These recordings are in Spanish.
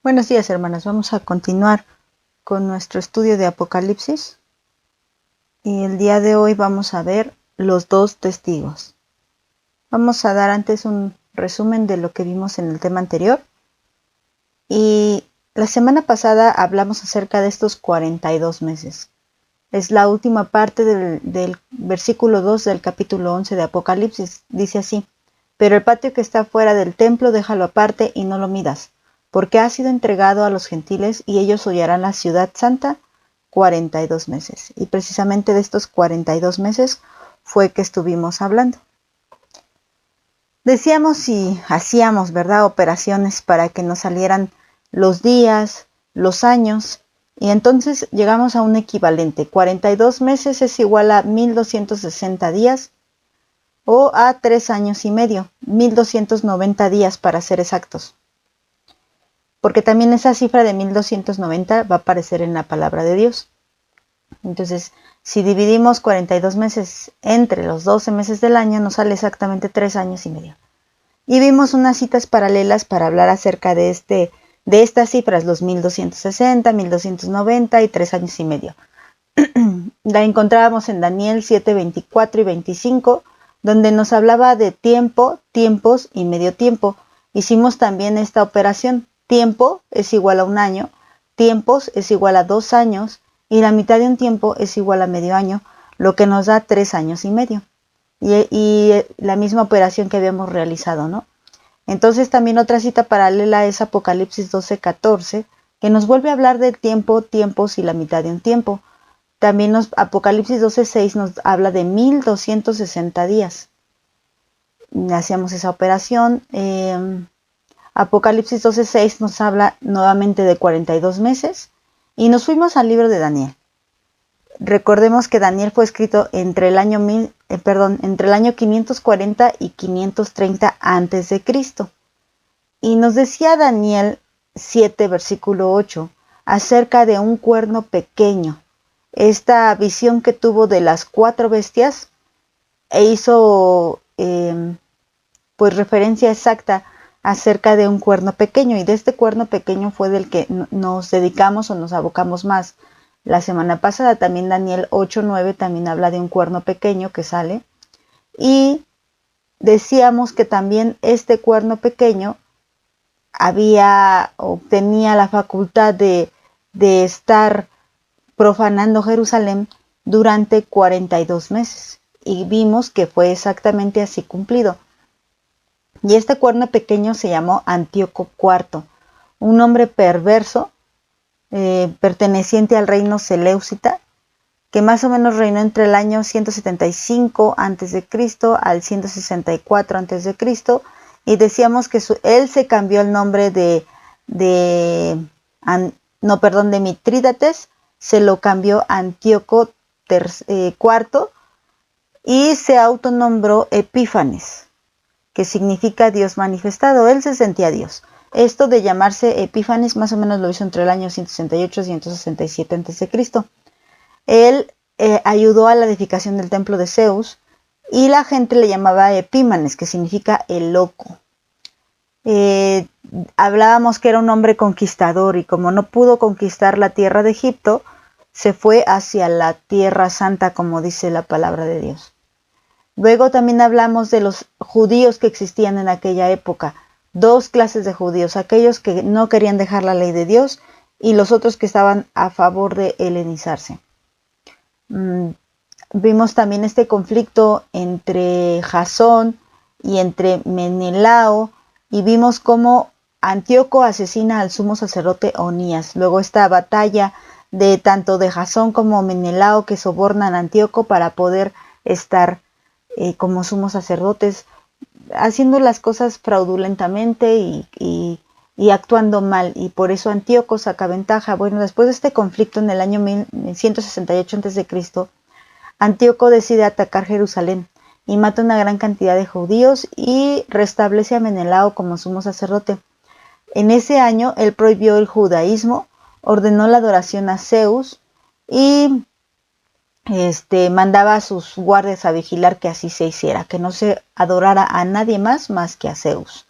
Buenos días, hermanas. Vamos a continuar con nuestro estudio de Apocalipsis y el día de hoy vamos a ver los dos testigos. Vamos a dar antes un resumen de lo que vimos en el tema anterior. Y la semana pasada hablamos acerca de estos 42 meses. Es la última parte del versículo 2 del capítulo 11 de Apocalipsis. Dice así: pero el patio que está fuera del templo déjalo aparte y no lo midas, porque ha sido entregado a los gentiles y ellos hollarán la ciudad santa 42 meses. Y precisamente de estos 42 meses fue que estuvimos hablando. Decíamos y hacíamos, ¿verdad?, operaciones para que nos salieran los días, los años, y entonces llegamos a un equivalente. 42 meses es igual a 1260 días o a 3 años y medio, 1290 días para ser exactos. Porque también esa cifra de 1290 va a aparecer en la palabra de Dios. Entonces, si dividimos 42 meses entre los 12 meses del año, nos sale exactamente 3 años y medio. Y vimos unas citas paralelas para hablar acerca de estas cifras, los 1260, 1290 y 3 años y medio. La encontrábamos en Daniel 7, 24 y 25, donde nos hablaba de tiempo, tiempos y medio tiempo. Hicimos también esta operación. Tiempo es igual a un año, tiempos es igual a 2 años y la mitad de un tiempo es igual a medio año, lo que nos da 3 años y medio. Y la misma operación que habíamos realizado, ¿no? Entonces también otra cita paralela es Apocalipsis 12, 14, que nos vuelve a hablar del tiempo, tiempos y la mitad de un tiempo. También Apocalipsis 12, 6 nos habla de 1260 días. Hacíamos esa operación. Apocalipsis 12, 6 nos habla nuevamente de 42 meses. Y nos fuimos al libro de Daniel. Recordemos que Daniel fue escrito entre el año 540 y 530 antes de Cristo. Y nos decía Daniel 7, versículo 8, acerca de un cuerno pequeño. Esta visión que tuvo de las 4 bestias e hizo pues referencia exacta acerca de un cuerno pequeño, y de este cuerno pequeño fue del que nos dedicamos o nos abocamos más la semana pasada. También Daniel 8:9 también habla de un cuerno pequeño que sale, y decíamos que también este cuerno pequeño tenía la facultad de estar profanando Jerusalén durante 42 meses, y vimos que fue exactamente así cumplido. Y este cuerno pequeño se llamó Antíoco IV, un hombre perverso, perteneciente al reino seleucita, que más o menos reinó entre el año 175 a.C. al 164 a.C. Y decíamos que él se cambió el nombre de Mitrídates, se lo cambió a Antíoco IV y se autonombró Epífanes, que significa Dios manifestado. Él se sentía Dios. Esto de llamarse Epífanes más o menos lo hizo entre el año 168 y 167 a.C. Él ayudó a la edificación del templo de Zeus y la gente le llamaba Epímanes, que significa el loco. Hablábamos que era un hombre conquistador, y como no pudo conquistar la tierra de Egipto, se fue hacia la tierra santa, como dice la palabra de Dios. Luego también hablamos de los judíos que existían en aquella época. 2 clases de judíos: aquellos que no querían dejar la ley de Dios y los otros que estaban a favor de helenizarse. Vimos también este conflicto entre Jasón y entre Menelao, y vimos cómo Antíoco asesina al sumo sacerdote Onías. Luego esta batalla de tanto de Jasón como Menelao, que sobornan a Antíoco para poder estar como sumos sacerdotes, haciendo las cosas fraudulentamente y actuando mal, y por eso Antíoco saca ventaja. Bueno, después de este conflicto en el año 168 a.C., Antíoco decide atacar Jerusalén y mata una gran cantidad de judíos y restablece a Menelao como sumo sacerdote. En ese año él prohibió el judaísmo, ordenó la adoración a Zeus y mandaba a sus guardias a vigilar que así se hiciera, que no se adorara a nadie más que a Zeus.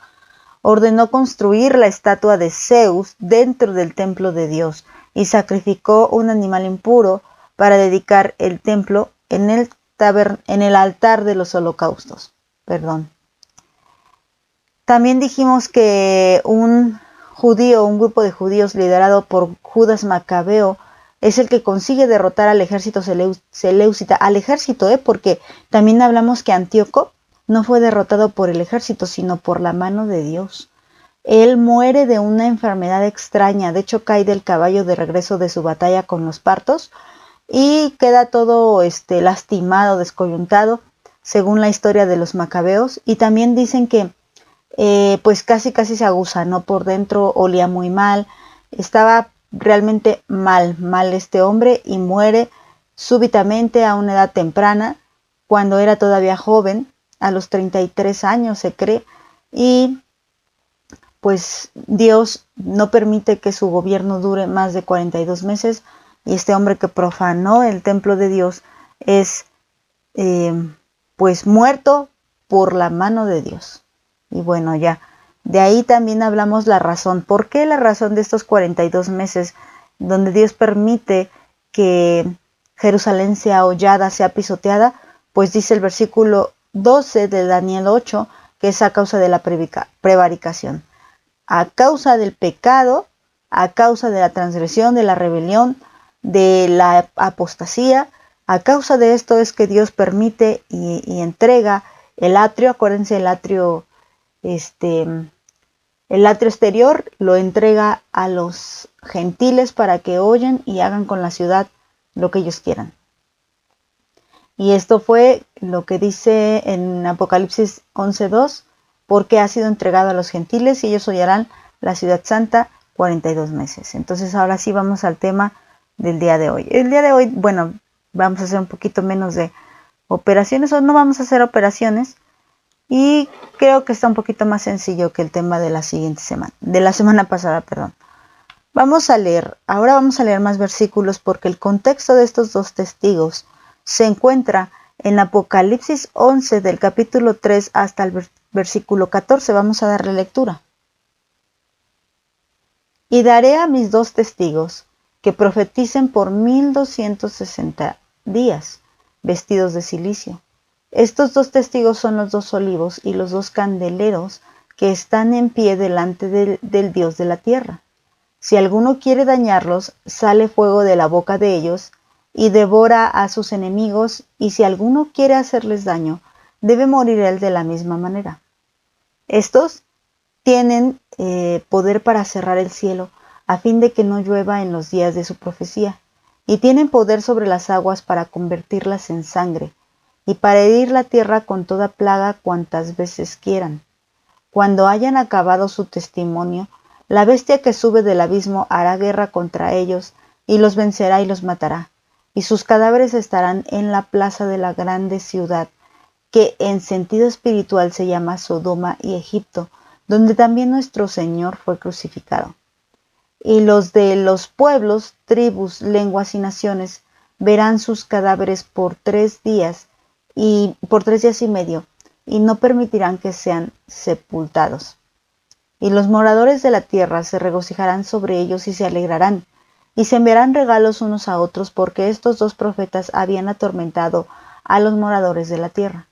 ordenó construir la estatua de Zeus dentro del templo de Dios y sacrificó un animal impuro para dedicar el templo en el altar de los holocaustos. También dijimos que un grupo de judíos liderado por Judas Macabeo, es el que consigue derrotar al ejército seleucida, porque también hablamos que Antíoco no fue derrotado por el ejército, sino por la mano de Dios. Él muere de una enfermedad extraña, de hecho cae del caballo de regreso de su batalla con los partos y queda todo lastimado, descoyuntado, según la historia de los macabeos. Y también dicen que pues casi se aguzanó por dentro, olía muy mal, estaba realmente mal este hombre y muere súbitamente a una edad temprana, cuando era todavía joven, a los 33 años se cree, y pues Dios no permite que su gobierno dure más de 42 meses, y este hombre que profanó el templo de Dios es pues muerto por la mano de Dios. Y bueno, ya, de ahí también hablamos la razón. ¿Por qué la razón de estos 42 meses donde Dios permite que Jerusalén sea hollada, sea pisoteada? Pues dice el versículo 12 de Daniel 8, que es a causa de la prevaricación, a causa del pecado, a causa de la transgresión, de la rebelión, de la apostasía. A causa de esto es que Dios permite y entrega el atrio. Acuérdense, el atrio exterior lo entrega a los gentiles para que oyen y hagan con la ciudad lo que ellos quieran. Y esto fue lo que dice en Apocalipsis 11:2, porque ha sido entregado a los gentiles y ellos hollarán la ciudad santa 42 meses. Entonces ahora sí vamos al tema del día de hoy. El día de hoy, bueno, vamos a hacer un poquito menos de operaciones, o no vamos a hacer operaciones, y creo que está un poquito más sencillo que el tema de la semana pasada, perdón. Ahora vamos a leer más versículos, porque el contexto de estos dos testigos se encuentra en Apocalipsis 11 del capítulo 3 hasta el versículo 14. Vamos a darle lectura. Y daré a mis dos testigos que profeticen por 1260 días, vestidos de cilicio. Estos dos testigos son los dos olivos y los dos candeleros que están en pie delante del Dios de la tierra. Si alguno quiere dañarlos, sale fuego de la boca de ellos y devora a sus enemigos, y si alguno quiere hacerles daño, debe morir él de la misma manera. Estos tienen poder para cerrar el cielo, a fin de que no llueva en los días de su profecía, y tienen poder sobre las aguas para convertirlas en sangre, y para herir la tierra con toda plaga cuantas veces quieran. Cuando hayan acabado su testimonio, la bestia que sube del abismo hará guerra contra ellos, y los vencerá y los matará, y sus cadáveres estarán en la plaza de la grande ciudad, que en sentido espiritual se llama Sodoma y Egipto, donde también nuestro Señor fue crucificado. Y los de los pueblos, tribus, lenguas y naciones verán sus cadáveres por 3 días y medio, y no permitirán que sean sepultados. Y los moradores de la tierra se regocijarán sobre ellos y se alegrarán, y se enviarán regalos unos a otros, porque estos dos profetas habían atormentado a los moradores de la tierra.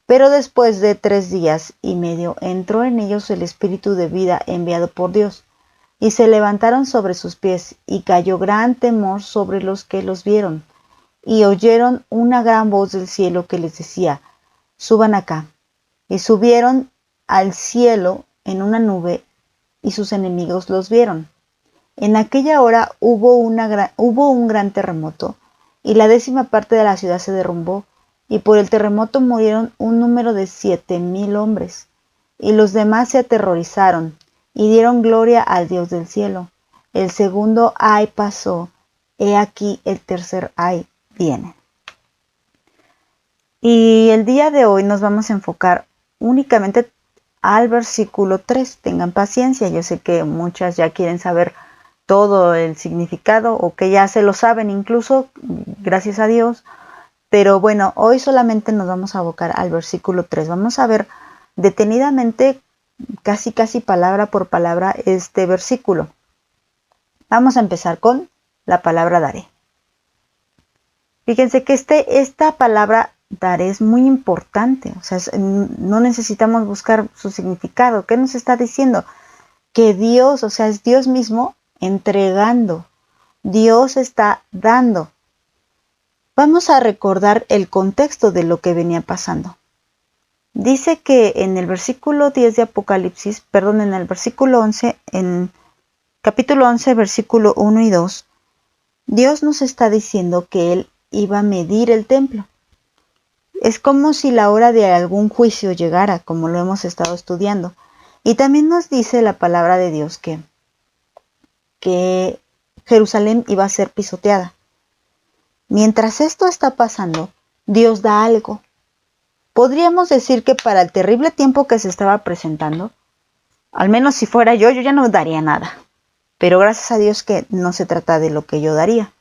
Pero después de 3 días y medio entró en ellos el espíritu de vida enviado por Dios, y se levantaron sobre sus pies, y cayó gran temor sobre los que los vieron, y oyeron una gran voz del cielo que les decía: suban acá. Y subieron al cielo en una nube, y sus enemigos los vieron. En aquella hora hubo un gran terremoto, y la 10ª parte de la ciudad se derrumbó, y por el terremoto murieron un número de 7,000 hombres. Y los demás se aterrorizaron, y dieron gloria al Dios del cielo. El segundo ay pasó, he aquí el tercer ay viene. Y el día de hoy nos vamos a enfocar únicamente al versículo 3. Tengan paciencia, yo sé que muchas ya quieren saber todo el significado, o que ya se lo saben incluso, gracias a Dios. Pero bueno, hoy solamente nos vamos a abocar al versículo 3. Vamos a ver detenidamente casi palabra por palabra este versículo. Vamos a empezar con la palabra daré. Fíjense que esta palabra daré es muy importante. O sea, no necesitamos buscar su significado. ¿Qué nos está diciendo? Que Dios, o sea, es Dios mismo entregando. Dios está dando. Vamos a recordar el contexto de lo que venía pasando. Dice que en el versículo 10 de Apocalipsis, en el versículo 11, en capítulo 11, versículo 1 y 2, Dios nos está diciendo que Él iba a medir el templo. Es como si la hora de algún juicio llegara, como lo hemos estado estudiando. Y también nos dice la palabra de Dios que Jerusalén iba a ser pisoteada. Mientras esto está pasando, Dios da algo. Podríamos decir que para el terrible tiempo que se estaba presentando, al menos si fuera yo ya no daría nada. Pero gracias a Dios que no se trata de lo que yo daría,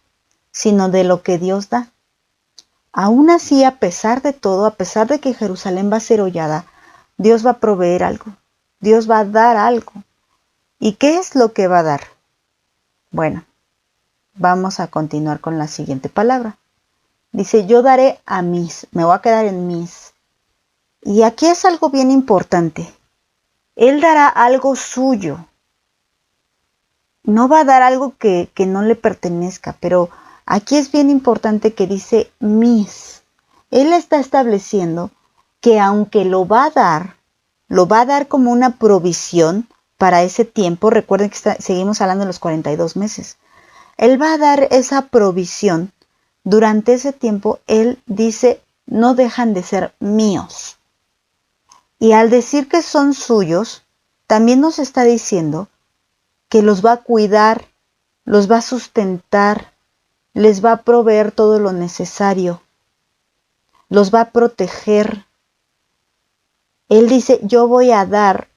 sino de lo que Dios da. Aún así, a pesar de todo, a pesar de que Jerusalén va a ser hollada, Dios va a proveer algo. Dios va a dar algo. ¿Y qué es lo que va a dar? Bueno, vamos a continuar con la siguiente palabra. Dice, yo daré a mis, me voy a quedar en mis. Y aquí es algo bien importante. Él dará algo suyo. No va a dar algo que no le pertenezca, pero aquí es bien importante que dice mis. Él está estableciendo que aunque lo va a dar como una provisión para ese tiempo. Recuerden que seguimos hablando de los 42 meses. Él va a dar esa provisión. Durante ese tiempo, Él dice, no dejan de ser míos. Y al decir que son suyos, también nos está diciendo que los va a cuidar, los va a sustentar, les va a proveer todo lo necesario, los va a proteger. Él dice, yo voy a dar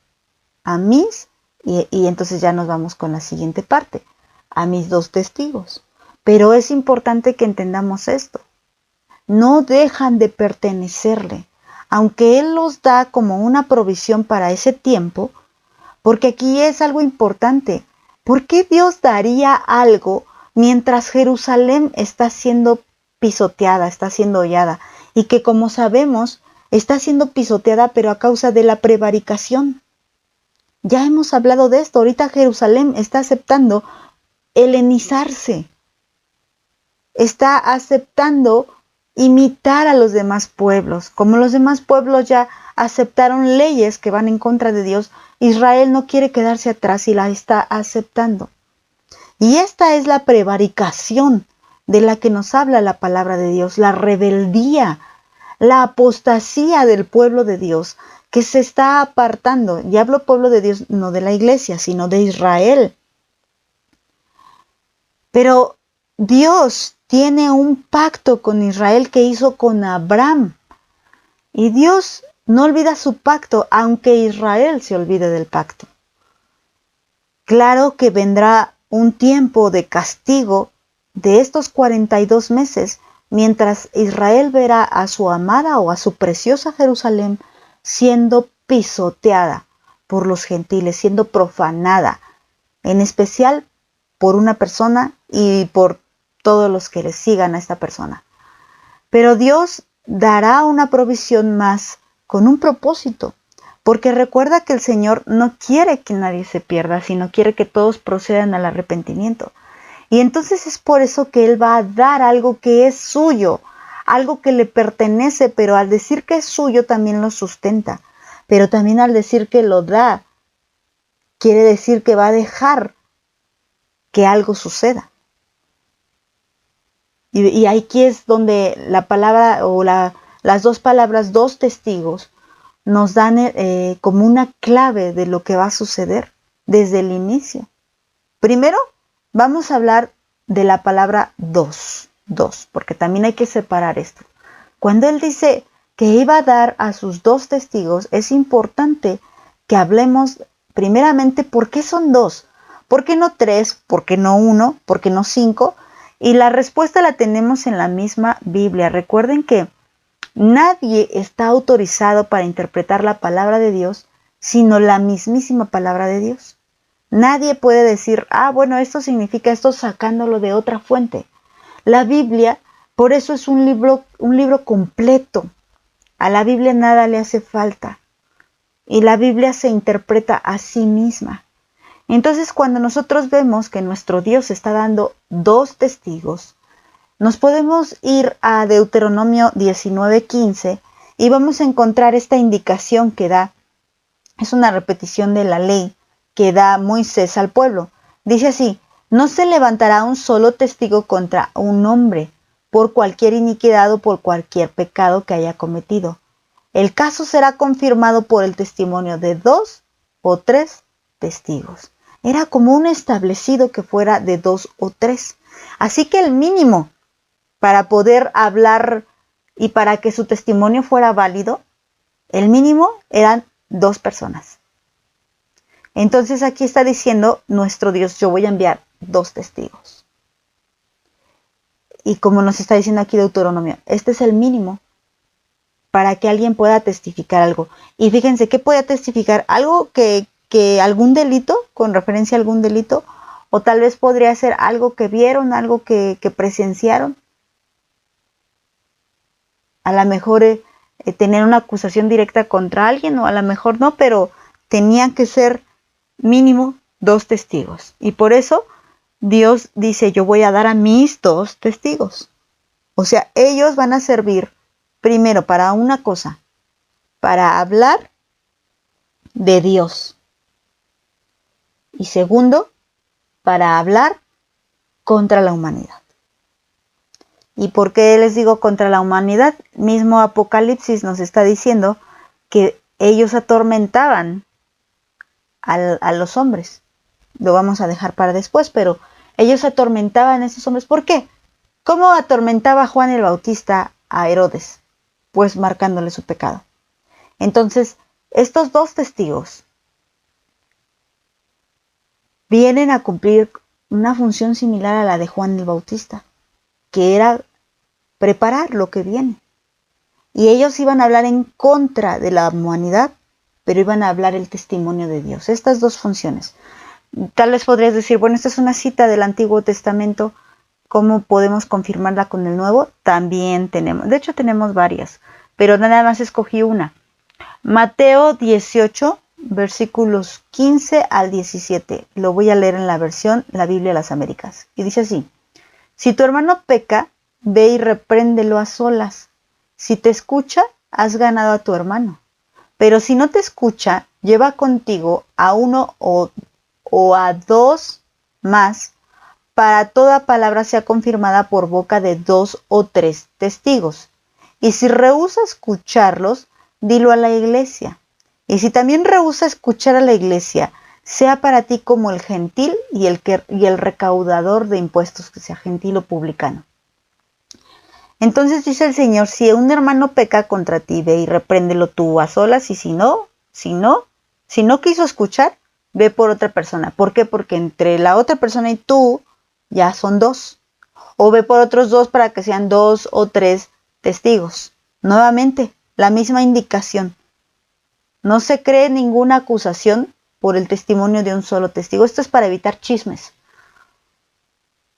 a mis, y entonces ya nos vamos con la siguiente parte, a mis 2 testigos. Pero es importante que entendamos esto. No dejan de pertenecerle, aunque Él los da como una provisión para ese tiempo, porque aquí es algo importante. ¿Por qué Dios daría algo mientras Jerusalén está siendo pisoteada, está siendo hollada? Y que, como sabemos, está siendo pisoteada, pero a causa de la prevaricación. Ya hemos hablado de esto. Ahorita Jerusalén está aceptando helenizarse. Está aceptando imitar a los demás pueblos. Como los demás pueblos ya aceptaron leyes que van en contra de Dios, Israel no quiere quedarse atrás y la está aceptando. Y esta es la prevaricación de la que nos habla la palabra de Dios, la rebeldía, la apostasía del pueblo de Dios que se está apartando. Y hablo pueblo de Dios no de la iglesia, sino de Israel. Pero Dios tiene un pacto con Israel que hizo con Abraham. Y Dios no olvida su pacto, aunque Israel se olvide del pacto. Claro que vendrá un tiempo de castigo de estos 42 meses, mientras Israel verá a su amada o a su preciosa Jerusalén siendo pisoteada por los gentiles, siendo profanada, en especial por una persona y por todos los que le sigan a esta persona. Pero Dios dará una provisión más con un propósito, porque recuerda que el Señor no quiere que nadie se pierda, sino quiere que todos procedan al arrepentimiento. Y entonces es por eso que Él va a dar algo que es suyo, algo que le pertenece, pero al decir que es suyo también lo sustenta. Pero también al decir que lo da, quiere decir que va a dejar que algo suceda. Y aquí es donde la palabra o las 2 palabras, 2 testigos, nos dan como una clave de lo que va a suceder desde el inicio. Primero, vamos a hablar de la palabra dos, porque también hay que separar esto. Cuando Él dice que iba a dar a sus 2 testigos, es importante que hablemos primeramente por qué son 2. ¿Por qué no 3? ¿Por qué no 1? ¿Por qué no 5? Y la respuesta la tenemos en la misma Biblia. Recuerden que nadie está autorizado para interpretar la palabra de Dios sino la mismísima palabra de Dios. Nadie puede decir, bueno, esto significa esto sacándolo de otra fuente. La Biblia, por eso es un libro completo. A la Biblia nada le hace falta. Y la Biblia se interpreta a sí misma. Entonces, cuando nosotros vemos que nuestro Dios está dando 2 testigos, nos podemos ir a Deuteronomio 19:15 y vamos a encontrar esta indicación que da, es una repetición de la ley que da Moisés al pueblo. Dice así: no se levantará un solo testigo contra un hombre por cualquier iniquidad o por cualquier pecado que haya cometido. El caso será confirmado por el testimonio de 2 o 3 testigos. Era común establecido que fuera de 2 o 3. Así que el mínimo para poder hablar y para que su testimonio fuera válido, el mínimo eran 2 personas. Entonces aquí está diciendo nuestro Dios: yo voy a enviar 2 testigos. Y como nos está diciendo aquí Deuteronomio, este es el mínimo para que alguien pueda testificar algo. Y fíjense, ¿qué puede testificar? Algo que algún delito, con referencia a algún delito, o tal vez podría ser algo que vieron, algo que presenciaron. A lo mejor tener una acusación directa contra alguien, o a lo mejor no, pero tenían que ser mínimo 2 testigos. Y por eso Dios dice: yo voy a dar a mis 2 testigos. O sea, ellos van a servir primero para una cosa, para hablar de Dios. Y segundo, para hablar contra la humanidad. ¿Y por qué les digo contra la humanidad? Mismo Apocalipsis nos está diciendo que ellos atormentaban a los hombres. Lo vamos a dejar para después, pero ellos atormentaban a esos hombres. ¿Por qué? ¿Cómo atormentaba Juan el Bautista a Herodes? Pues marcándole su pecado. Entonces, estos 2 testigos vienen a cumplir una función similar a la de Juan el Bautista, que era preparar lo que viene. Y ellos iban a hablar en contra de la humanidad, pero iban a hablar el testimonio de Dios. Estas 2 funciones. Tal vez podrías decir, bueno, esta es una cita del Antiguo Testamento, ¿cómo podemos confirmarla con el Nuevo? También tenemos, de hecho tenemos varias, pero nada más escogí una. Mateo 18, versículos 15 al 17. Lo voy a leer en la versión La Biblia de las Américas. Y dice así: si tu hermano peca, ve y repréndelo a solas. Si te escucha, has ganado a tu hermano. Pero si no te escucha, lleva contigo a 1 o a 2 más, para toda palabra sea confirmada por boca de 2 o 3 testigos. Y si rehúsa escucharlos, dilo a la iglesia. Y si también rehúsa escuchar a la iglesia, sea para ti como el gentil y el recaudador de impuestos, que sea gentil o publicano. Entonces dice el Señor: si un hermano peca contra ti, ve y repréndelo tú a solas, y si no quiso escuchar, ve por otra persona. ¿Por qué? Porque entre la otra persona y tú ya son 2. O ve por otros 2 para que sean 2 o 3 testigos. Nuevamente, la misma indicación. No se cree ninguna acusación por el testimonio de un solo testigo. Esto es para evitar chismes.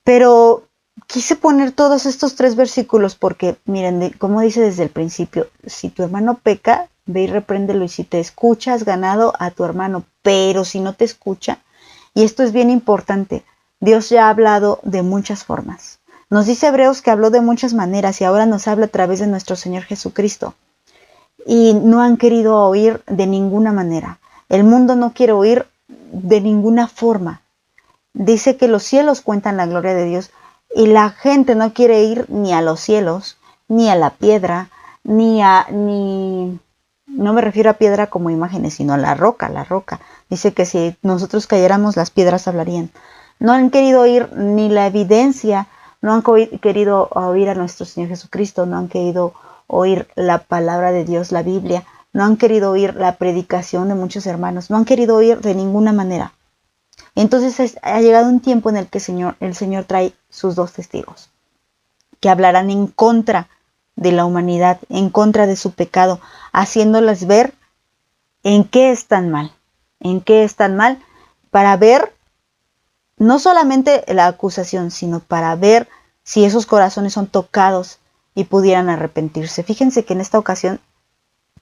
Pero quise poner todos estos 3 versículos porque, miren, como dice desde el principio, si tu hermano peca, ve y repréndelo, y si te escucha, has ganado a tu hermano. Pero si no te escucha, y esto es bien importante, Dios ya ha hablado de muchas formas. Nos dice Hebreos que habló de muchas maneras y ahora nos habla a través de nuestro Señor Jesucristo. Y no han querido oír de ninguna manera. El mundo no quiere oír de ninguna forma. Dice que los cielos cuentan la gloria de Dios y la gente no quiere ir ni a los cielos, ni a la piedra, no me refiero a piedra como imágenes, sino a la roca. Dice que si nosotros cayéramos, las piedras hablarían. No han querido oír ni la evidencia, no han querido oír a nuestro Señor Jesucristo, no han querido oír la palabra de Dios, la Biblia, no han querido oír la predicación de muchos hermanos, no han querido oír de ninguna manera. Entonces ha llegado un tiempo en el que el Señor trae sus 2 testigos, que hablarán en contra de la humanidad, en contra de su pecado, haciéndoles ver ¿En qué están mal? ¿En qué están mal? Para ver no solamente la acusación, sino para ver si esos corazones son tocados y pudieran arrepentirse. Fíjense que en esta ocasión,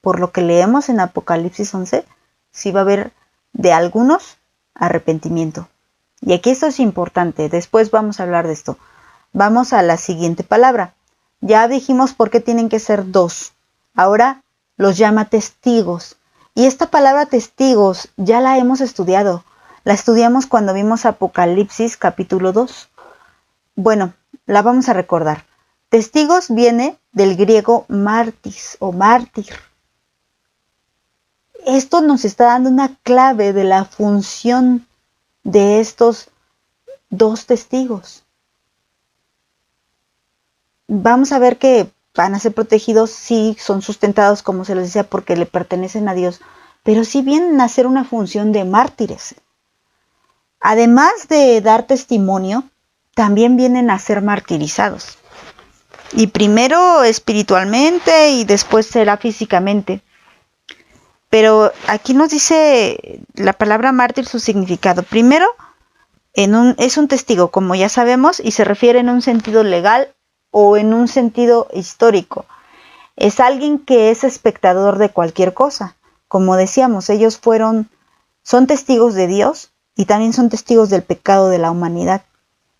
por lo que leemos en Apocalipsis 11, sí va a haber de algunos arrepentimiento. Y aquí esto es importante, después vamos a hablar de esto. Vamos a la siguiente palabra. Ya dijimos por qué tienen que ser dos. Ahora los llama testigos. Y esta palabra testigos ya la hemos estudiado. La estudiamos cuando vimos Apocalipsis capítulo 2. Bueno, la vamos a recordar. Testigos viene del griego martis o mártir. Esto nos está dando una clave de la función de estos dos testigos. Vamos a ver que van a ser protegidos, sí, son sustentados, como se les decía, porque le pertenecen a Dios, pero sí vienen a hacer una función de mártires. Además de dar testimonio, también vienen a ser martirizados. Y primero espiritualmente y después será físicamente. Pero aquí nos dice la palabra mártir su significado. Primero, es un testigo, como ya sabemos, y se refiere en un sentido legal o en un sentido histórico. Es alguien que es espectador de cualquier cosa. Como decíamos, ellos son testigos de Dios y también son testigos del pecado de la humanidad.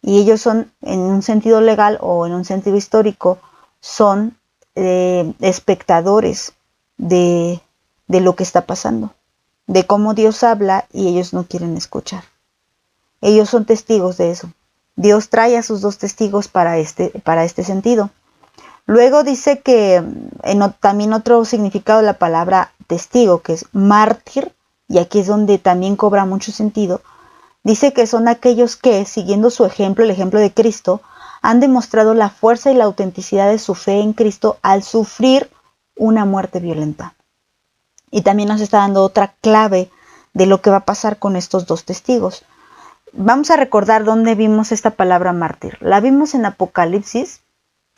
Y ellos son, en un sentido legal o en un sentido histórico, son espectadores de lo que está pasando, de cómo Dios habla y ellos no quieren escuchar. Ellos son testigos de eso. Dios trae a sus dos testigos para este sentido. Luego dice que también otro significado de la palabra testigo, que es mártir, y aquí es donde también cobra mucho sentido, dice que son aquellos que, siguiendo su ejemplo, el ejemplo de Cristo, han demostrado la fuerza y la autenticidad de su fe en Cristo al sufrir una muerte violenta. Y también nos está dando otra clave de lo que va a pasar con estos dos testigos. Vamos a recordar dónde vimos esta palabra mártir. La vimos en Apocalipsis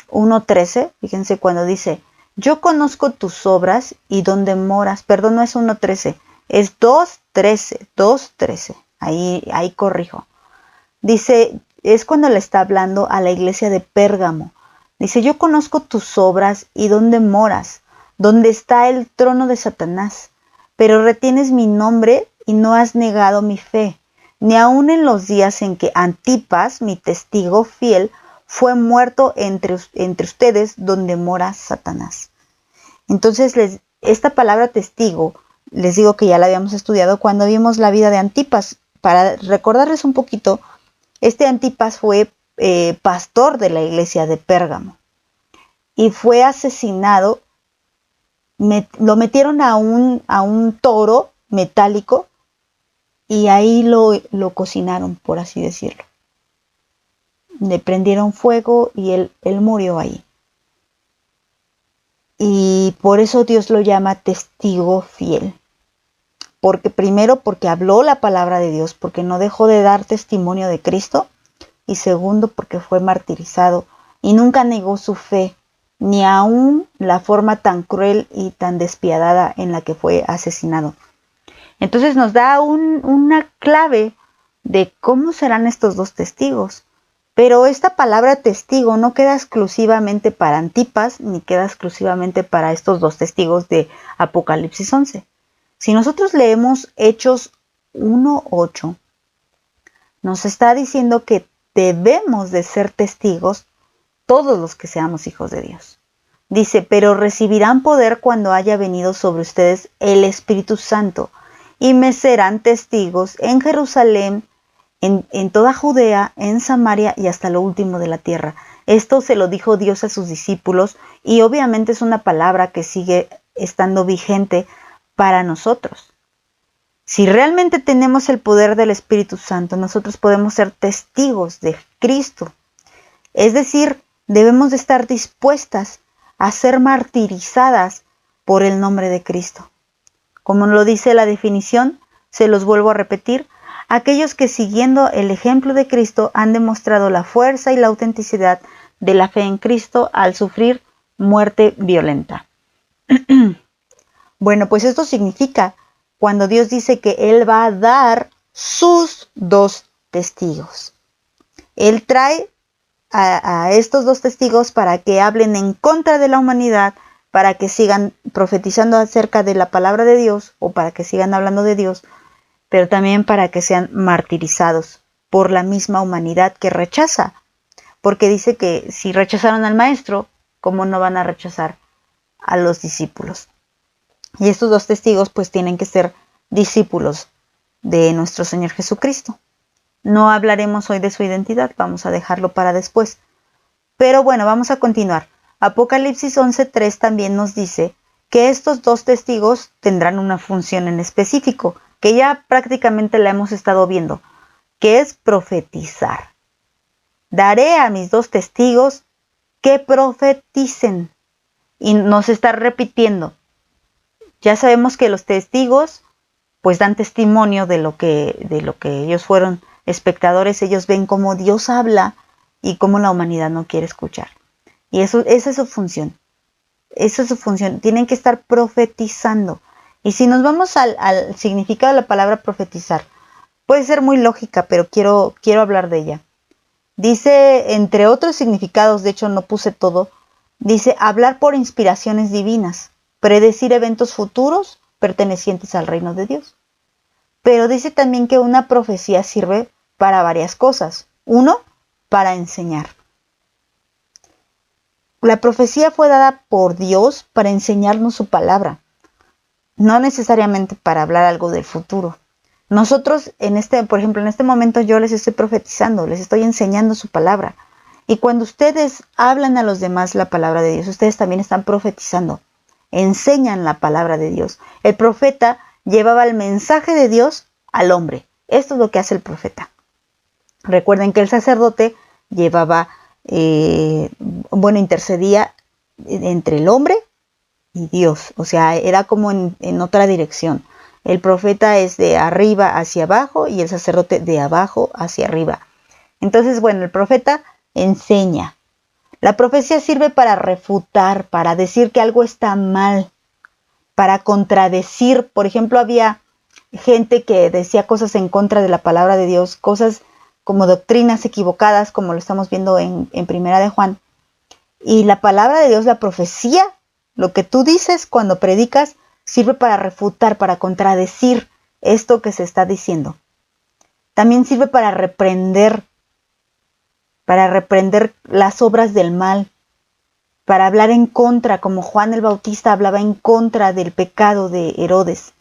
1:13, fíjense cuando dice, yo conozco tus obras y dónde moras. Perdón, no es 1:13, es 2:13. Ahí corrijo. Dice, es cuando le está hablando a la iglesia de Pérgamo. Dice, yo conozco tus obras y dónde moras, donde está el trono de Satanás, pero retienes mi nombre y no has negado mi fe, ni aun en los días en que Antipas, mi testigo fiel, fue muerto entre ustedes donde mora Satanás. Entonces, esta palabra testigo, les digo que ya la habíamos estudiado cuando vimos la vida de Antipas. Para recordarles un poquito, este Antipas fue pastor de la iglesia de Pérgamo y fue asesinado. Lo metieron a un toro metálico y ahí lo cocinaron, por así decirlo. Le prendieron fuego y él murió ahí. Y por eso Dios lo llama testigo fiel. Porque habló la palabra de Dios, porque no dejó de dar testimonio de Cristo. Y segundo, porque fue martirizado y nunca negó su fe, ni aún la forma tan cruel y tan despiadada en la que fue asesinado. Entonces nos da una clave de cómo serán estos dos testigos. Pero esta palabra testigo no queda exclusivamente para Antipas, ni queda exclusivamente para estos dos testigos de Apocalipsis 11. Si nosotros leemos Hechos 1:8, nos está diciendo que debemos de ser testigos todos los que seamos hijos de Dios. Dice, pero recibirán poder cuando haya venido sobre ustedes el Espíritu Santo, y me serán testigos en Jerusalén, en toda Judea, en Samaria y hasta lo último de la tierra. Esto se lo dijo Dios a sus discípulos y obviamente es una palabra que sigue estando vigente para nosotros. Si realmente tenemos el poder del Espíritu Santo, nosotros podemos ser testigos de Cristo. Es decir, debemos de estar dispuestas a ser martirizadas por el nombre de Cristo. Como lo dice la definición, se los vuelvo a repetir, aquellos que siguiendo el ejemplo de Cristo han demostrado la fuerza y la autenticidad de la fe en Cristo al sufrir muerte violenta. Bueno, pues esto significa cuando Dios dice que Él va a dar sus 2 testigos. Él trae a estos 2 testigos para que hablen en contra de la humanidad, para que sigan profetizando acerca de la palabra de Dios o para que sigan hablando de Dios, pero también para que sean martirizados por la misma humanidad que rechaza. Porque dice que si rechazaron al maestro, ¿cómo no van a rechazar a los discípulos? Y estos 2 testigos pues tienen que ser discípulos de nuestro Señor Jesucristo. No hablaremos hoy de su identidad, vamos a dejarlo para después. Pero bueno, vamos a continuar. Apocalipsis 11:3 también nos dice que estos 2 testigos tendrán una función en específico, que ya prácticamente la hemos estado viendo, que es profetizar. Daré a mis 2 testigos que profeticen. Y nos está repitiendo. Ya sabemos que los testigos pues dan testimonio de lo que ellos fueron espectadores. Ellos ven cómo Dios habla y cómo la humanidad no quiere escuchar. Y esa es su función. Esa es su función. Tienen que estar profetizando. Y si nos vamos al significado de la palabra profetizar, puede ser muy lógica, pero quiero hablar de ella. Dice, entre otros significados, de hecho no puse todo, dice hablar por inspiraciones divinas, predecir eventos futuros pertenecientes al reino de Dios. Pero dice también que una profecía sirve para varias cosas. 1, para enseñar. La profecía fue dada por Dios para enseñarnos su palabra, no necesariamente para hablar algo del futuro. Nosotros, por ejemplo, en este momento yo les estoy profetizando, les estoy enseñando su palabra. Y cuando ustedes hablan a los demás la palabra de Dios, ustedes también están profetizando, enseñan la palabra de Dios. El profeta llevaba el mensaje de Dios al hombre. Esto es lo que hace el profeta. Recuerden que el sacerdote llevaba, intercedía entre el hombre y Dios. O sea, era como en otra dirección. El profeta es de arriba hacia abajo y el sacerdote de abajo hacia arriba. Entonces, bueno, el profeta enseña. La profecía sirve para refutar, para decir que algo está mal, para contradecir. Por ejemplo, había gente que decía cosas en contra de la palabra de Dios, cosas como doctrinas equivocadas, como lo estamos viendo en Primera de Juan. Y la palabra de Dios, la profecía, lo que tú dices cuando predicas, sirve para refutar, para contradecir esto que se está diciendo. También sirve para reprender las obras del mal, para hablar en contra, como Juan el Bautista hablaba en contra del pecado de Herodes.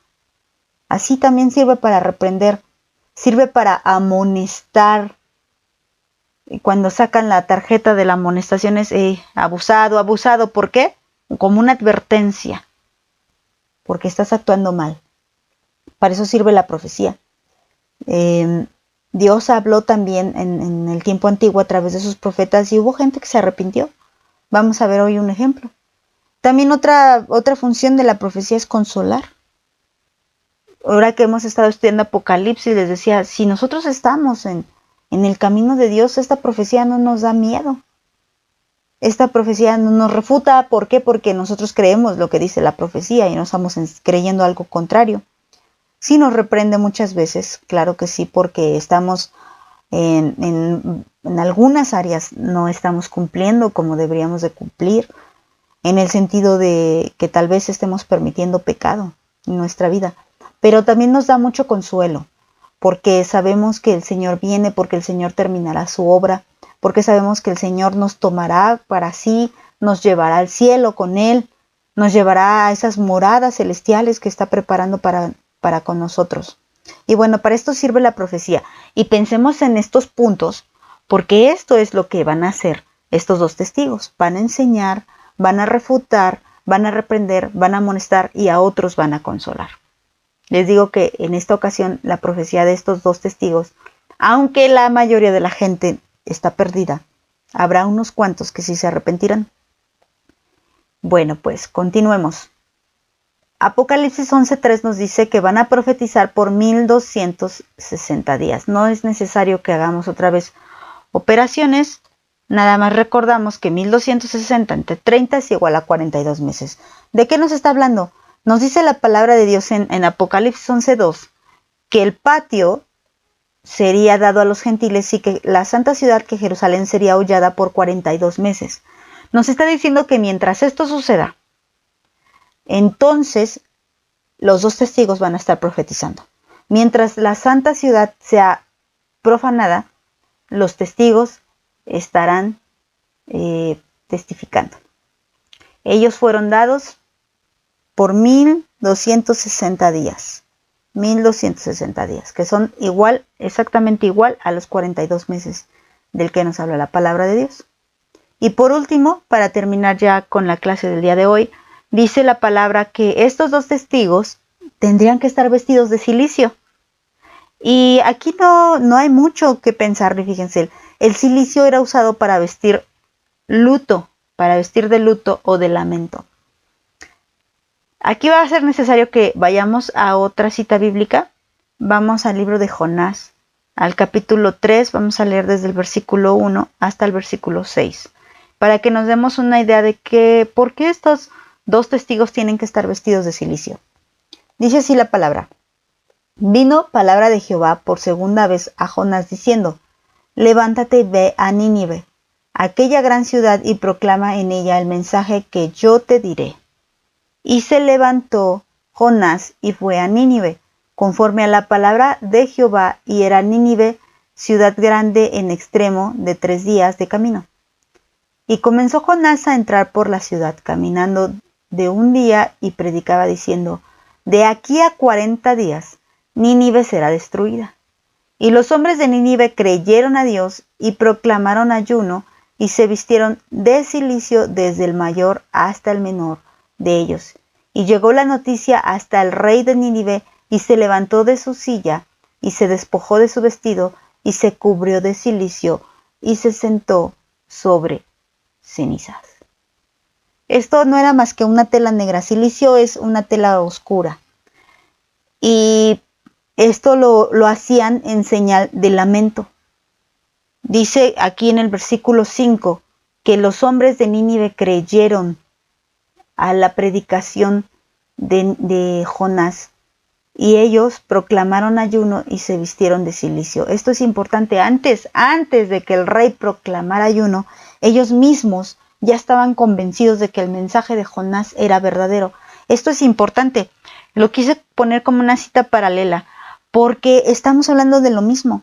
Así también sirve para reprender, sirve para amonestar. Y cuando sacan la tarjeta de la amonestación es abusado, abusado. ¿Por qué? Como una advertencia, porque estás actuando mal. Para eso sirve la profecía. Dios habló también en el tiempo antiguo a través de sus profetas y hubo gente que se arrepintió. Vamos a ver hoy un ejemplo. También otra función de la profecía es consolar. Ahora que hemos estado estudiando Apocalipsis, les decía, si nosotros estamos en el camino de Dios, esta profecía no nos da miedo. Esta profecía no nos refuta. ¿Por qué? Porque nosotros creemos lo que dice la profecía y no estamos creyendo algo contrario. Sí nos reprende muchas veces, claro que sí, porque estamos en algunas áreas no estamos cumpliendo como deberíamos de cumplir, en el sentido de que tal vez estemos permitiendo pecado en nuestra vida. Pero también nos da mucho consuelo, porque sabemos que el Señor viene, porque el Señor terminará su obra, porque sabemos que el Señor nos tomará para sí, nos llevará al cielo con Él, nos llevará a esas moradas celestiales que está preparando para con nosotros. Y bueno, para esto sirve la profecía. Y pensemos en estos puntos, porque esto es lo que van a hacer estos 2 testigos. Van a enseñar, van a refutar, van a reprender, van a amonestar y a otros van a consolar. Les digo que en esta ocasión la profecía de estos 2 testigos, aunque la mayoría de la gente está perdida, habrá unos cuantos que sí se arrepentirán. Bueno, pues continuemos. Apocalipsis 11:3 nos dice que van a profetizar por 1260 días. No es necesario que hagamos otra vez operaciones. Nada más recordamos que 1260 entre 30 es igual a 42 meses. ¿De qué nos está hablando? Nos dice la palabra de Dios en Apocalipsis 11:2 que el patio sería dado a los gentiles y que la santa ciudad, que Jerusalén, sería hollada por 42 meses. Nos está diciendo que mientras esto suceda, entonces los dos testigos van a estar profetizando. Mientras la santa ciudad sea profanada, los testigos estarán testificando. Ellos fueron dados por 1260 días. 1260 días, que son exactamente igual a los 42 meses del que nos habla la palabra de Dios. Y por último, para terminar ya con la clase del día de hoy, dice la palabra que estos dos testigos tendrían que estar vestidos de silicio. Y aquí no hay mucho que pensar, fíjense. El silicio era usado para vestir luto, para vestir de luto o de lamento. Aquí va a ser necesario que vayamos a otra cita bíblica. Vamos al libro de Jonás, al capítulo 3, vamos a leer desde el versículo 1 hasta el versículo 6, para que nos demos una idea de por qué estos dos testigos tienen que estar vestidos de silicio. Dice así la palabra: Vino palabra de Jehová por segunda vez a Jonás diciendo: Levántate y ve a Nínive, aquella gran ciudad, y proclama en ella el mensaje que yo te diré. Y se levantó Jonás y fue a Nínive, conforme a la palabra de Jehová, y era Nínive ciudad grande en extremo, de 3 días de camino. Y comenzó Jonás a entrar por la ciudad, caminando de un día, y predicaba diciendo: De aquí a 40 días Nínive será destruida. Y los hombres de Nínive creyeron a Dios y proclamaron ayuno, y se vistieron de silicio desde el mayor hasta el menor de ellos. Y llegó la noticia hasta el rey de Nínive, y se levantó de su silla, y se despojó de su vestido, y se cubrió de silicio, y se sentó sobre cenizas. Esto no era más que una tela negra. Silicio es una tela oscura. Y esto lo hacían en señal de lamento. Dice aquí en el versículo 5 que los hombres de Nínive creyeron a la predicación de Jonás, y ellos proclamaron ayuno y se vistieron de silicio. Esto es importante. Antes de que el rey proclamara ayuno, ellos mismos ya estaban convencidos de que el mensaje de Jonás era verdadero. Esto es importante. Lo quise poner como una cita paralela, porque estamos hablando de lo mismo.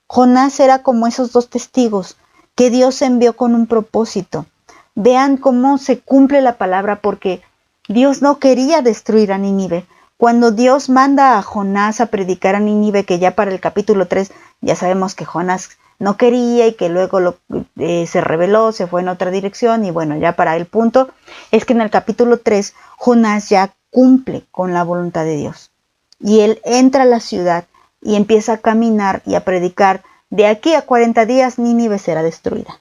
Jonás era como esos dos testigos que Dios envió con un propósito. Vean cómo se cumple la palabra, porque Dios no quería destruir a Nínive. Cuando Dios manda a Jonás a predicar a Nínive, que ya para el capítulo 3 ya sabemos que Jonás no quería y que luego se rebeló, se fue en otra dirección, y bueno, ya para el punto es que en el capítulo 3 Jonás ya cumple con la voluntad de Dios. Y él entra a la ciudad y empieza a caminar y a predicar: de aquí a 40 días Nínive será destruida.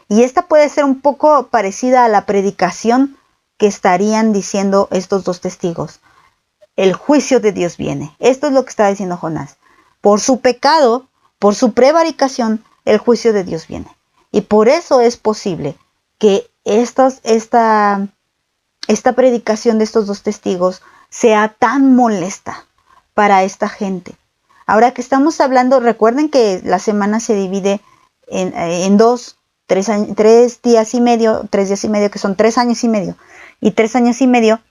Y esta puede ser un poco parecida a la predicación que estarían diciendo estos dos testigos. El juicio de Dios viene. Esto es lo que está diciendo Jonás. Por su pecado, por su prevaricación, el juicio de Dios viene. Y por eso es posible que esta predicación de estos dos testigos sea tan molesta para esta gente. Ahora que estamos hablando, recuerden que la semana se divide en dos, 3 días y medio, que son 3 años y medio, y 3 años y medio,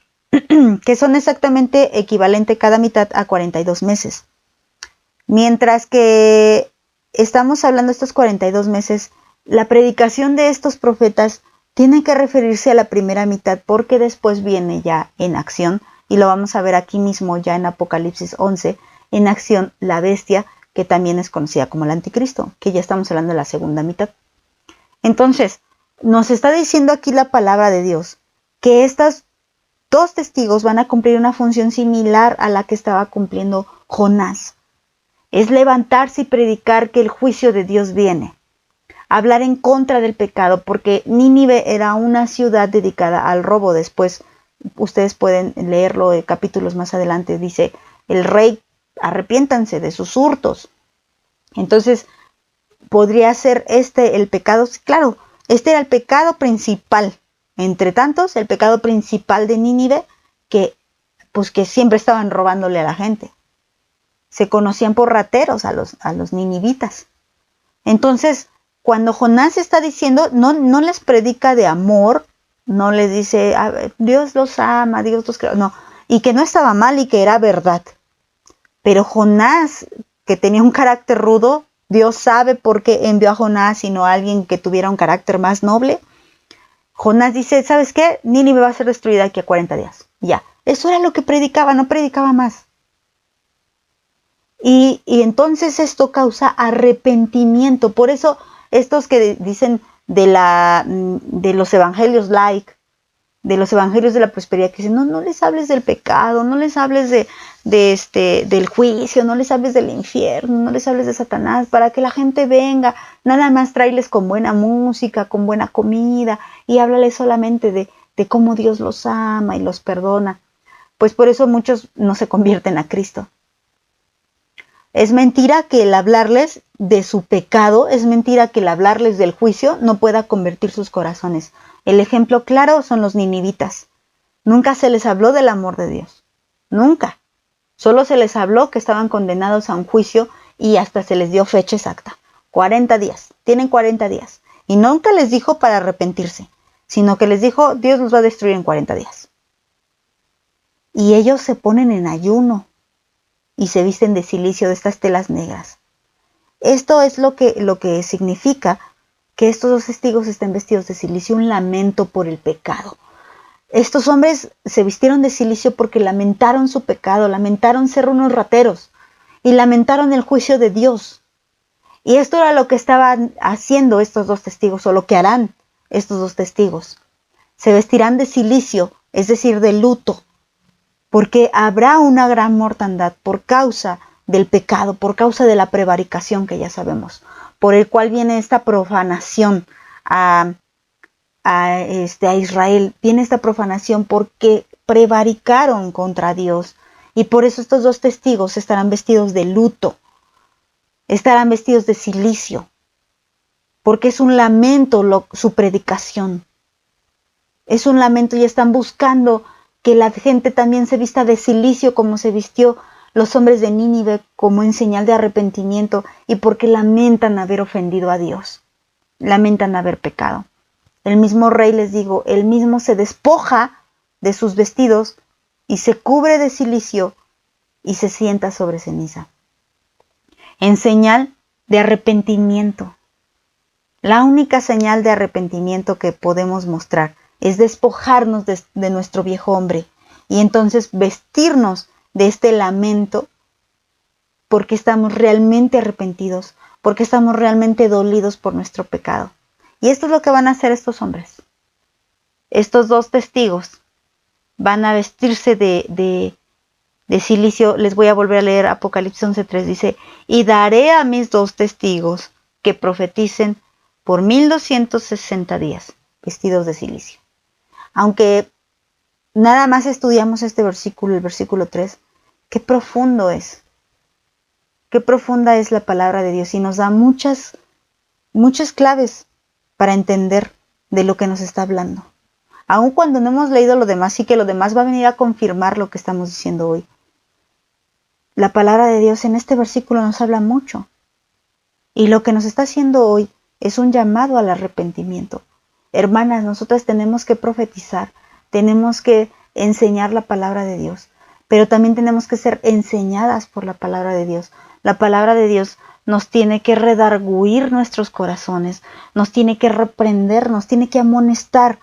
que son exactamente equivalente cada mitad a 42 meses. Mientras que estamos hablando de estos 42 meses, la predicación de estos profetas tiene que referirse a la primera mitad, porque después viene ya en acción, y lo vamos a ver aquí mismo ya en Apocalipsis 11, en acción la bestia, que también es conocida como el anticristo, que ya estamos hablando de la segunda mitad. Entonces, nos está diciendo aquí la palabra de Dios que estos dos testigos van a cumplir una función similar a la que estaba cumpliendo Jonás. Es levantarse y predicar que el juicio de Dios viene. Hablar en contra del pecado, porque Nínive era una ciudad dedicada al robo. Después, ustedes pueden leerlo en capítulos más adelante, dice el rey: arrepiéntanse de sus hurtos. Entonces, podría ser el pecado, claro, este era el pecado principal. Entre tantos, el pecado principal de Nínive que pues que siempre estaban robándole a la gente. Se conocían por rateros a los ninivitas. Entonces, cuando Jonás está diciendo, no les predica de amor, no les dice, Dios los ama, Dios los creó, no, y que no estaba mal y que era verdad. Pero Jonás, que tenía un carácter rudo, Dios sabe por qué envió a Jonás y no a alguien que tuviera un carácter más noble. Jonás dice, ¿sabes qué? Nínive va a ser destruida aquí a 40 días. Ya, eso era lo que predicaba, no predicaba más. Y entonces esto causa arrepentimiento. Por eso estos que dicen de los evangelios de los evangelios de la prosperidad, que dicen, no les hables del pecado, no les hables del juicio, no les hables del infierno, no les hables de Satanás, para que la gente venga, nada más tráeles con buena música, con buena comida, y háblales solamente de cómo Dios los ama y los perdona. Pues por eso muchos no se convierten a Cristo. Es mentira que el hablarles de su pecado, es mentira que el hablarles del juicio no pueda convertir sus corazones. El ejemplo claro son los ninivitas. Nunca se les habló del amor de Dios. Nunca. Solo se les habló que estaban condenados a un juicio y hasta se les dio fecha exacta. 40 días. Tienen 40 días. Y nunca les dijo para arrepentirse, sino que les dijo, Dios los va a destruir en 40 días. Y ellos se ponen en ayuno y se visten de cilicio, de estas telas negras. Esto es lo que significa que estos dos testigos estén vestidos de cilicio, un lamento por el pecado. Estos hombres se vistieron de cilicio porque lamentaron su pecado, lamentaron ser unos rateros y lamentaron el juicio de Dios. Y esto era lo que estaban haciendo estos dos testigos, o lo que harán estos dos testigos. Se vestirán de cilicio, es decir, de luto, porque habrá una gran mortandad por causa del pecado, por causa de la prevaricación que ya sabemos, por el cual viene esta profanación a Israel. Viene esta profanación porque prevaricaron contra Dios, y por eso estos dos testigos estarán vestidos de luto, estarán vestidos de cilicio, porque es un lamento su predicación. Es un lamento y están buscando que la gente también se vista de cilicio como se vistió los hombres de Nínive, como en señal de arrepentimiento, y porque lamentan haber ofendido a Dios, lamentan haber pecado. El mismo rey, les digo, él mismo se despoja de sus vestidos y se cubre de cilicio y se sienta sobre ceniza, en señal de arrepentimiento. La única señal de arrepentimiento que podemos mostrar es despojarnos de nuestro viejo hombre y entonces vestirnos de este lamento, porque estamos realmente arrepentidos, porque estamos realmente dolidos por nuestro pecado. Y esto es lo que van a hacer estos hombres. Estos dos testigos van a vestirse de cilicio. Les voy a volver a leer Apocalipsis 11:3. Dice, y daré a mis dos testigos que profeticen por 1260 días, vestidos de cilicio. Aunque nada más estudiamos este versículo, el versículo 3, qué profundo es. Qué profunda es la palabra de Dios y nos da muchas claves para entender de lo que nos está hablando. Aun cuando no hemos leído lo demás, sí que lo demás va a venir a confirmar lo que estamos diciendo hoy. La palabra de Dios en este versículo nos habla mucho. Y lo que nos está haciendo hoy es un llamado al arrepentimiento. Hermanas, nosotras tenemos que profetizar, tenemos que enseñar la palabra de Dios, pero también tenemos que ser enseñadas por la palabra de Dios. La palabra de Dios nos tiene que redarguir nuestros corazones, nos tiene que reprender, nos tiene que amonestar,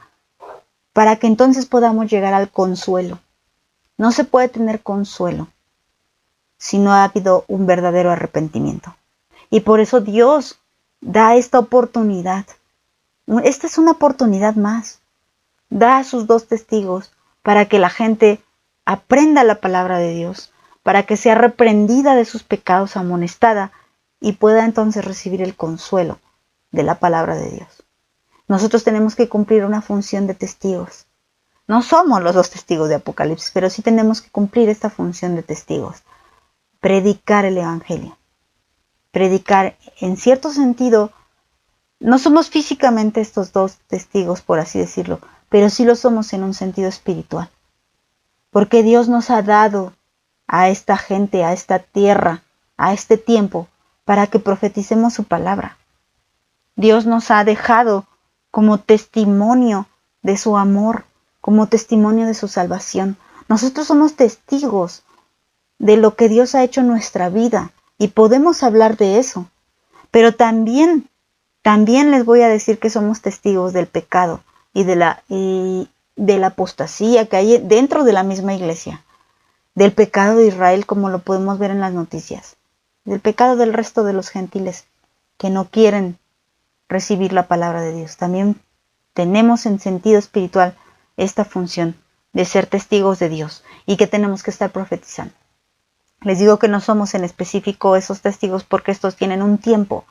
para que entonces podamos llegar al consuelo. No se puede tener consuelo si no ha habido un verdadero arrepentimiento. Y por eso Dios da esta oportunidad. Esta es una oportunidad más. Da a sus dos testigos para que la gente aprenda la palabra de Dios, para que sea reprendida de sus pecados, amonestada, y pueda entonces recibir el consuelo de la palabra de Dios. Nosotros tenemos que cumplir una función de testigos. No somos los dos testigos de Apocalipsis, pero sí tenemos que cumplir esta función de testigos. Predicar el evangelio. Predicar, en cierto sentido, no somos físicamente estos dos testigos, por así decirlo, pero sí lo somos en un sentido espiritual. porque Dios nos ha dado a esta gente, a esta tierra, a este tiempo, para que profeticemos su palabra. Dios nos ha dejado como testimonio de su amor, como testimonio de su salvación. Nosotros somos testigos de lo que Dios ha hecho en nuestra vida y podemos hablar de eso. Pero también les voy a decir que somos testigos del pecado y de la apostasía que hay dentro de la misma iglesia, del pecado de Israel, como lo podemos ver en las noticias, del pecado del resto de los gentiles que no quieren recibir la palabra de Dios. También tenemos en sentido espiritual esta función de ser testigos de Dios y que tenemos que estar profetizando. Les digo que no somos en específico esos testigos porque estos tienen un tiempo,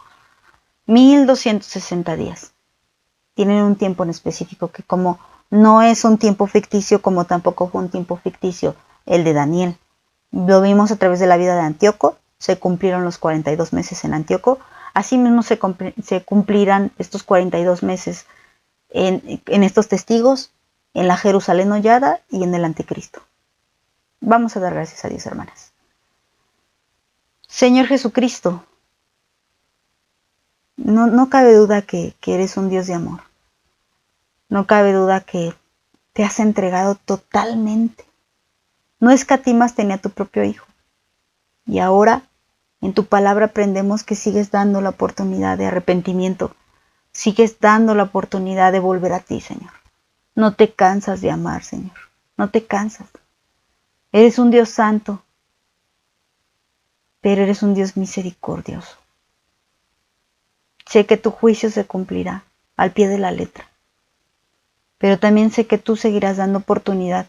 1260 días. Tienen un tiempo en específico que como no es un tiempo ficticio, como tampoco fue un tiempo ficticio el de Daniel. Lo vimos a través de la vida de Antíoco, se cumplieron los 42 meses en Antíoco. Asimismo se cumplirán estos 42 meses en estos testigos, en la Jerusalén hollada y en el Anticristo. Vamos a dar gracias a Dios, hermanas. Señor Jesucristo, no cabe duda que eres un Dios de amor. No cabe duda que te has entregado totalmente. No escatimaste ni a tu propio Hijo. Y ahora, en tu palabra aprendemos que sigues dando la oportunidad de arrepentimiento. Sigues dando la oportunidad de volver a ti, Señor. No te cansas de amar, Señor. No te cansas. Eres un Dios santo, pero eres un Dios misericordioso. Sé que tu juicio se cumplirá al pie de la letra, pero también sé que tú seguirás dando oportunidad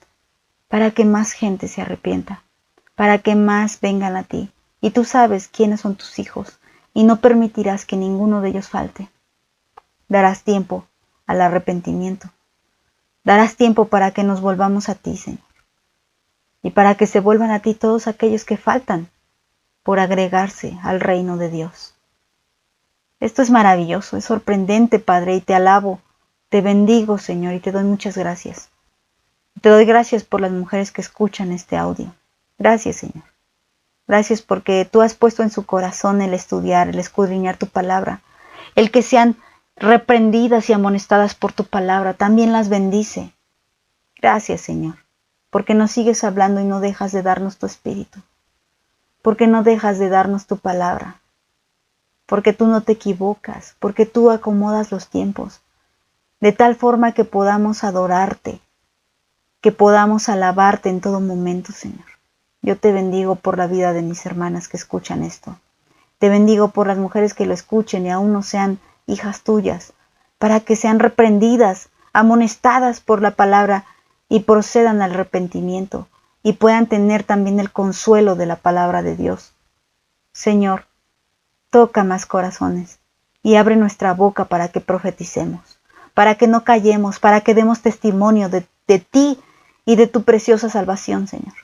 para que más gente se arrepienta, para que más vengan a ti. Y tú sabes quiénes son tus hijos y no permitirás que ninguno de ellos falte. Darás tiempo al arrepentimiento. Darás tiempo para que nos volvamos a ti, Señor. Y para que se vuelvan a ti todos aquellos que faltan por agregarse al reino de Dios. Esto es maravilloso, es sorprendente, Padre, y te alabo, te bendigo, Señor, y te doy muchas gracias. Te doy gracias por las mujeres que escuchan este audio. Gracias, Señor. Gracias porque tú has puesto en su corazón el estudiar, el escudriñar tu palabra, el que sean reprendidas y amonestadas por tu palabra, también las bendice. Gracias, Señor, porque nos sigues hablando y no dejas de darnos tu espíritu, porque no dejas de darnos tu palabra, porque tú no te equivocas, porque tú acomodas los tiempos, de tal forma que podamos adorarte, que podamos alabarte en todo momento, Señor. Yo te bendigo por la vida de mis hermanas que escuchan esto. Te bendigo por las mujeres que lo escuchen y aún no sean hijas tuyas, para que sean reprendidas, amonestadas por la palabra y procedan al arrepentimiento y puedan tener también el consuelo de la palabra de Dios. Señor, toca más corazones y abre nuestra boca para que profeticemos, para que no callemos, para que demos testimonio de ti y de tu preciosa salvación, Señor.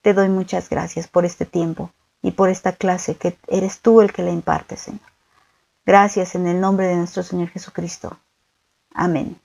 Te doy muchas gracias por este tiempo y por esta clase que eres tú el que la imparte, Señor. Gracias en el nombre de nuestro Señor Jesucristo. Amén.